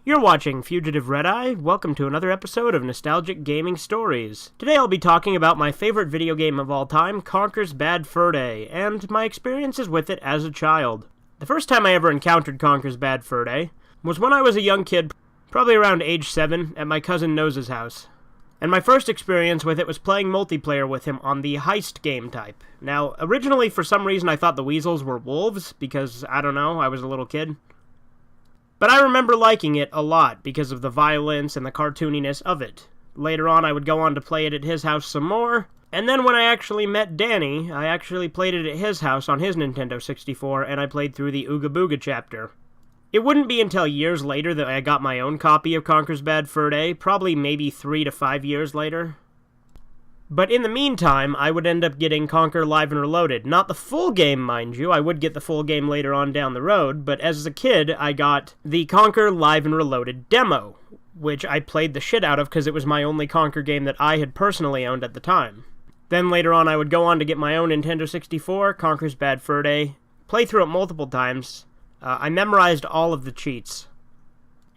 You're watching Fugitive Red-Eye. Welcome to another episode of Nostalgic Gaming Stories. Today I'll be talking about my favorite video game of all time, Conker's Bad Fur Day, and my experiences with it as a child. The first time I ever encountered Conker's Bad Fur Day was when I was a young kid, probably around age 7, at my cousin Nose's house. And my first experience with it was playing multiplayer with him on the heist game type. Now, originally for some reason I thought the weasels were wolves, because, I don't know, I was a little kid. But I remember liking it a lot because of the violence and the cartooniness of it. Later on, I would go on to play it at his house some more, and then when I actually met Danny, I actually played it at his house on his Nintendo 64, and I played through the Ooga Booga chapter. It wouldn't be until years later that I got my own copy of Conker's Bad Fur Day, probably maybe 3 to 5 years later. But in the meantime, I would end up getting Conker Live and Reloaded. Not the full game, mind you. I would get the full game later on down the road, but as a kid, I got the Conker Live and Reloaded demo, which I played the shit out of because it was my only Conker game that I had personally owned at the time. Then later on, I would go on to get my own Nintendo 64, Conker's Bad Fur Day, play through it multiple times. I memorized all of the cheats.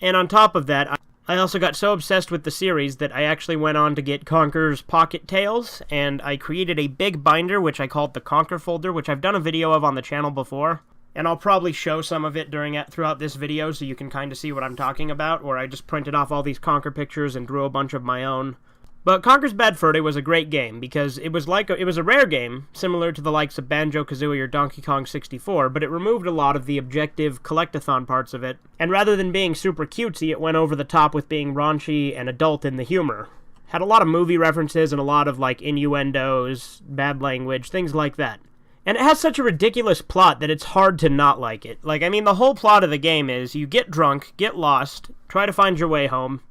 And on top of that, I also got so obsessed with the series that I actually went on to get Conker's Pocket Tales, and I created a big binder which I called the Conker folder, which I've done a video of on the channel before, and I'll probably show some of it throughout this video so you can kind of see what I'm talking about, where I just printed off all these Conker pictures and drew a bunch of my own. But Conker's Bad Fur Day was a great game, because it was a rare game, similar to the likes of Banjo-Kazooie or Donkey Kong 64, but it removed a lot of the objective collectathon parts of it, and rather than being super cutesy, it went over the top with being raunchy and adult in the humor. Had a lot of movie references and a lot of, innuendos, bad language, things like that. And it has such a ridiculous plot that it's hard to not like it. The whole plot of the game is you get drunk, get lost, try to find your way home,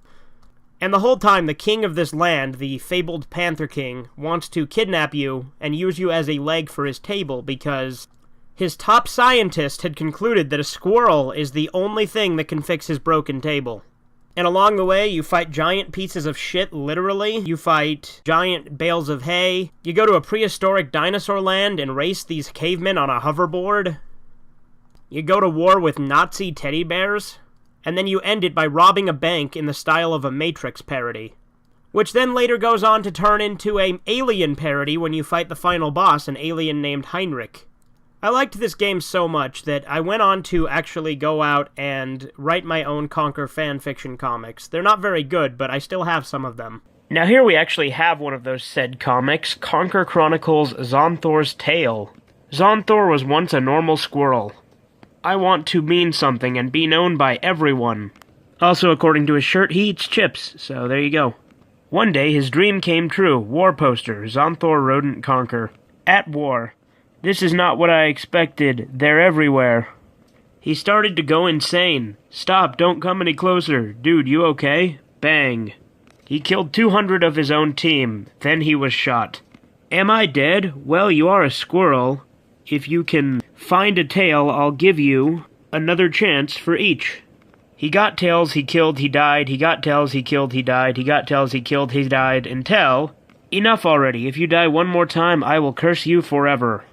and the whole time, the king of this land, the fabled Panther King, wants to kidnap you and use you as a leg for his table because his top scientist had concluded that a squirrel is the only thing that can fix his broken table. And along the way, you fight giant pieces of shit, literally. You fight giant bales of hay. You go to a prehistoric dinosaur land and race these cavemen on a hoverboard. You go to war with Nazi teddy bears. And then you end it by robbing a bank in the style of a Matrix parody. Which then later goes on to turn into an Alien parody when you fight the final boss, an alien named Heinrich. I liked this game so much that I went on to actually go out and write my own Conker fanfiction comics. They're not very good, but I still have some of them. Now here we actually have one of those said comics, Conker Chronicles Zonthor's Tale. Zonthor was once a normal squirrel. I want to mean something and be known by everyone. Also, according to his shirt, he eats chips, so there you go. One day, his dream came true. War poster, Zonthor Rodent Conker. At war. This is not what I expected. They're everywhere. He started to go insane. Stop, don't come any closer. Dude, you okay? Bang. He killed 200 of his own team. Then he was shot. Am I dead? Well, you are a squirrel. If you can find a tail, I'll give you another chance for each. He got tails, he killed, he died. He got tails, he killed, he died. He got tails, he killed, he died. Until... Enough already. If you die one more time, I will curse you forever.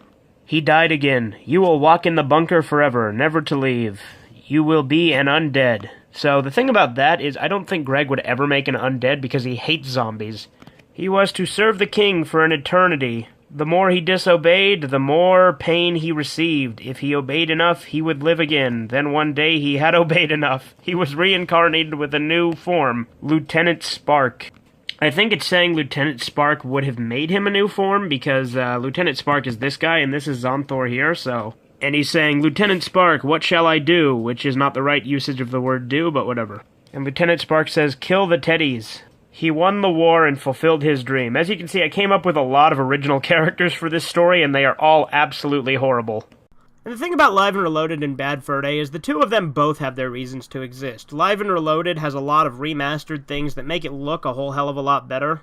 He died again. You will walk in the bunker forever, never to leave. You will be an undead. So the thing about that is I don't think Greg would ever make an undead because he hates zombies. He was to serve the king for an eternity. The more he disobeyed, the more pain he received. If he obeyed enough, he would live again. Then one day he had obeyed enough. He was reincarnated with a new form, Lieutenant Spark. I think it's saying Lieutenant Spark would have made him a new form, because Lieutenant Spark is this guy, and this is Zonthor here, so... And he's saying, Lieutenant Spark, what shall I do? Which is not the right usage of the word do, but whatever. And Lieutenant Spark says, kill the teddies. He won the war and fulfilled his dream. As you can see, I came up with a lot of original characters for this story, and they are all absolutely horrible. And the thing about Live and Reloaded and Bad Fur Day is the two of them both have their reasons to exist. Live and Reloaded has a lot of remastered things that make it look a whole hell of a lot better.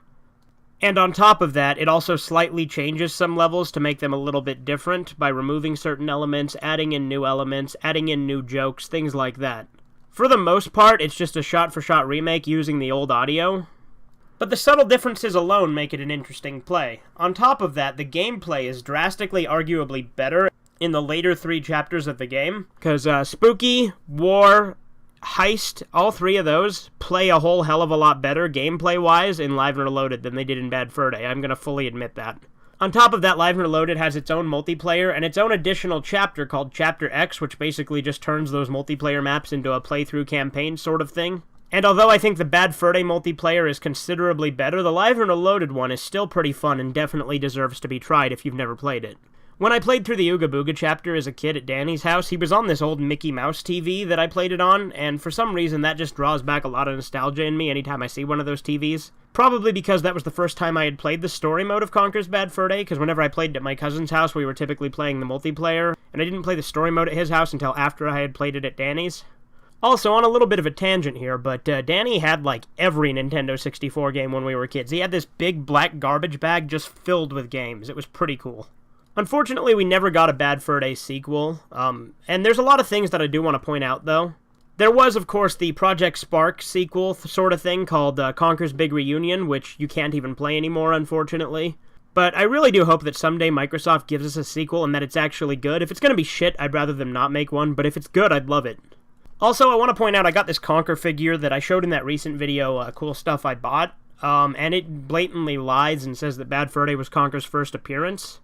And on top of that, it also slightly changes some levels to make them a little bit different by removing certain elements, adding in new elements, adding in new jokes, things like that. For the most part, it's just a shot-for-shot remake using the old audio. But the subtle differences alone make it an interesting play. On top of that, the gameplay is drastically, arguably better in the later 3 chapters of the game, because Spooky, War, Heist, all three of those play a whole hell of a lot better gameplay-wise in Live and Reloaded than they did in Bad Fur Day. I'm going to fully admit that. On top of that, Live and Reloaded has its own multiplayer and its own additional chapter called Chapter X, which basically just turns those multiplayer maps into a playthrough campaign sort of thing. And although I think the Bad Fur Day multiplayer is considerably better, the Live and Reloaded one is still pretty fun and definitely deserves to be tried if you've never played it. When I played through the Ooga Booga chapter as a kid at Danny's house, he was on this old Mickey Mouse TV that I played it on, and for some reason that just draws back a lot of nostalgia in me anytime I see one of those TVs. Probably because that was the first time I had played the story mode of Conker's Bad Fur Day, because whenever I played it at my cousin's house, we were typically playing the multiplayer, and I didn't play the story mode at his house until after I had played it at Danny's. Also, on a little bit of a tangent here, but Danny had like every Nintendo 64 game when we were kids. He had this big black garbage bag just filled with games. It was pretty cool. Unfortunately, we never got a Bad Fur Day sequel, and there's a lot of things that I do want to point out, though. There was, of course, the Project Spark sequel sort of thing called Conker's Big Reunion, which you can't even play anymore, unfortunately. But I really do hope that someday Microsoft gives us a sequel and that it's actually good. If it's going to be shit, I'd rather them not make one, but if it's good, I'd love it. Also, I want to point out I got this Conker figure that I showed in that recent video, Cool Stuff I Bought, and it blatantly lies and says that Bad Fur Day was Conker's first appearance.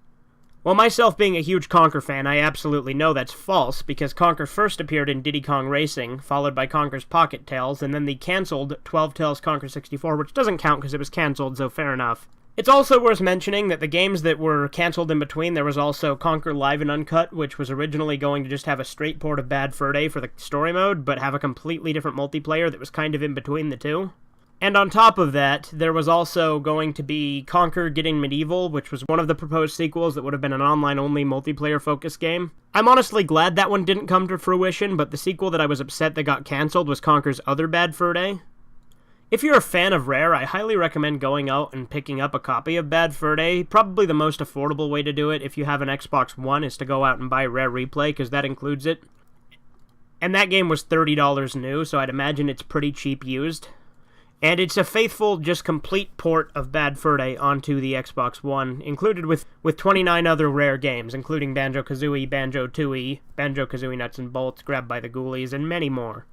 Well, myself being a huge Conker fan, I absolutely know that's false, because Conker first appeared in Diddy Kong Racing, followed by Conker's Pocket Tales, and then the cancelled 12 Tales Conker 64, which doesn't count because it was cancelled, so fair enough. It's also worth mentioning that the games that were cancelled in between, there was also Conker Live and Uncut, which was originally going to just have a straight port of Bad Fur Day for the story mode, but have a completely different multiplayer that was kind of in between the two. And on top of that, there was also going to be Conker Getting Medieval, which was one of the proposed sequels that would have been an online-only multiplayer-focused game. I'm honestly glad that one didn't come to fruition, but the sequel that I was upset that got cancelled was Conker's other Bad Fur Day. If you're a fan of Rare, I highly recommend going out and picking up a copy of Bad Fur Day. Probably the most affordable way to do it if you have an Xbox One is to go out and buy Rare Replay, because that includes it. And that game was $30 new, so I'd imagine it's pretty cheap used. And it's a faithful, just complete port of Bad Fur Day onto the Xbox One, included with 29 other Rare games, including Banjo-Kazooie, Banjo-Tooie, Banjo-Kazooie Nuts and Bolts, Grabbed by the Ghoulies, and many more.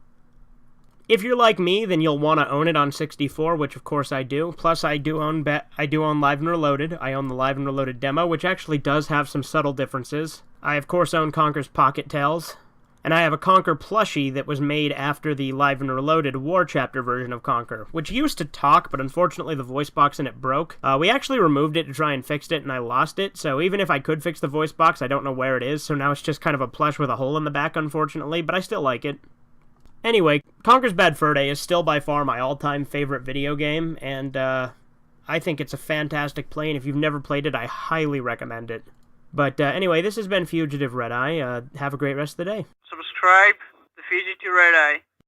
If you're like me, then you'll want to own it on 64, which of course I do. Plus, I do own Live and Reloaded. I own the Live and Reloaded demo, which actually does have some subtle differences. I, of course, own Conker's Pocket Tales. And I have a Conker plushie that was made after the Live and Reloaded War Chapter version of Conker, which used to talk, but unfortunately the voice box in it broke. We actually removed it to try and fix it, and I lost it, so even if I could fix the voice box, I don't know where it is, so now it's just kind of a plush with a hole in the back, unfortunately, but I still like it. Anyway, Conker's Bad Fur Day is still by far my all-time favorite video game, and I think it's a fantastic play, and if you've never played it, I highly recommend it. But anyway, this has been Fugitive Red Eye. Have a great rest of the day. Subscribe to Fugitive Red Eye.